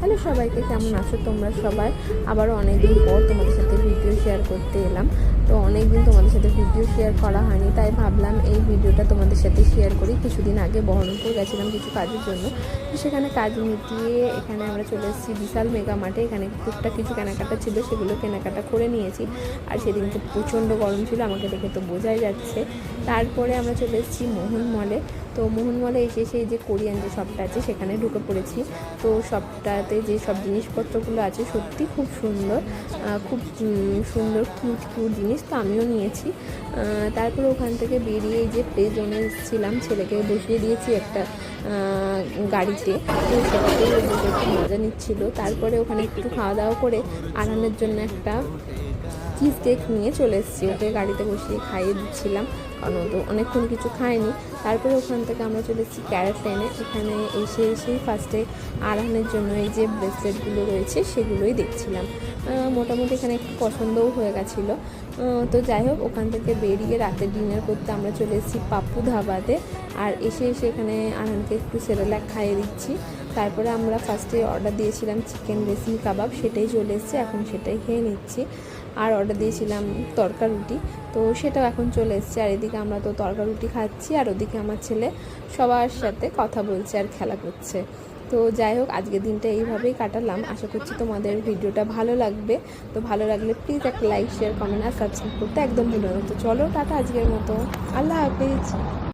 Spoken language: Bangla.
হ্যালো সবাইকে, কেমন আছো তোমরা সবাই? আবারও অনেকদিন পর তোমাদের সাথে ভিডিও শেয়ার করতে এলাম। তো অনেকদিন তোমাদের সাথে ভিডিও শেয়ার করা হয়নি, তাই ভাবলাম এই ভিডিওটা তোমাদের সাথে শেয়ার করি। কিছুদিন আগে বহরমপুর গেছিলাম কিছু কাজের জন্য, তো সেখানে কাজ মিটিয়ে এখানে আমরা চলে এসেছি বিশাল মেগা মার্টে। এখানে টুকটাক কিছু কেনাকাটা ছিল, সেগুলো কেনাকাটা করে নিয়েছি। আর সেদিনকে প্রচণ্ড গরম ছিল, আমাকে দেখে তো বোঝাই যাচ্ছে। তারপরে আমরা চলে এসেছি মোহন মলে। তো মোহন মলে এসে সেই যে কোরিয়ান যে শপটা আছে সেখানে ঢুকে পড়েছি। তো শপটাতে যে সব জিনিসপত্রগুলো আছে সত্যি খুব সুন্দর, খুব সুন্দর কিউট কিউট জিনিস, তো আমিও নিয়েছি। তারপরে ওখান থেকে বেরিয়ে যে প্লে জোনে এসেছিলাম, ছেলেকে বসিয়ে দিয়েছি একটা গাড়িতে, তো সেটাতে বসে একটু মজা নিচ্ছিল। তারপরে ওখানে একটু খাওয়া দাওয়া করে আনানোর জন্য একটা চিজ কেক নিয়ে চলে এসেছি, ওকে গাড়িতে বসিয়ে খাইয়ে দিচ্ছিলাম, কারণ ও তো অনেকক্ষণ কিছু খায়নি। তারপরে ওখান থেকে আমরা চলে এসেছি ক্যারেট টেনে। এখানে এসেই ফার্স্টে আরহানের জন্য এই যে ব্রেসলেটগুলো রয়েছে সেগুলোই দেখছিলাম। মোটামুটি এখানে একটু পছন্দও হয়ে গেছিলো। তো যাই হোক, ওখান থেকে বেরিয়ে রাতে ডিনার করতে আমরা চলে এসেছি পাপ্পু ধাবাতে। আর এসে এখানে আরহানকে একটু সেরেলাক খাইয়ে দিচ্ছি। তারপরে আমরা ফার্স্টে অর্ডার দিয়েছিলাম চিকেন রেশমি কাবাব, সেটাই চলে এসেছে, এখন সেটাই খেয়ে নিচ্ছি। আর অর্ডার দিয়েছিলাম তড়কা রুটি, তো সেটাও এখন চলে এসেছে। আর এদিকে আমরা তো তড়কা রুটি খাচ্ছি, আর ওদিকে আমার ছেলে সবার সাথে কথা বলছে আর খেলা করছে। তো যাই হোক, আজকের দিনটা এইভাবেই কাটালাম। আশা করছি তোমাদের ভিডিওটা ভালো লাগবে। তো ভালো লাগলে প্লিজ একটা লাইক, শেয়ার, কমেন্ট আর সাবস্ক্রাইব করতে একদম ভুলো না। তো চলো টাটা আজকের মতো, আল্লাহ হাফিজ।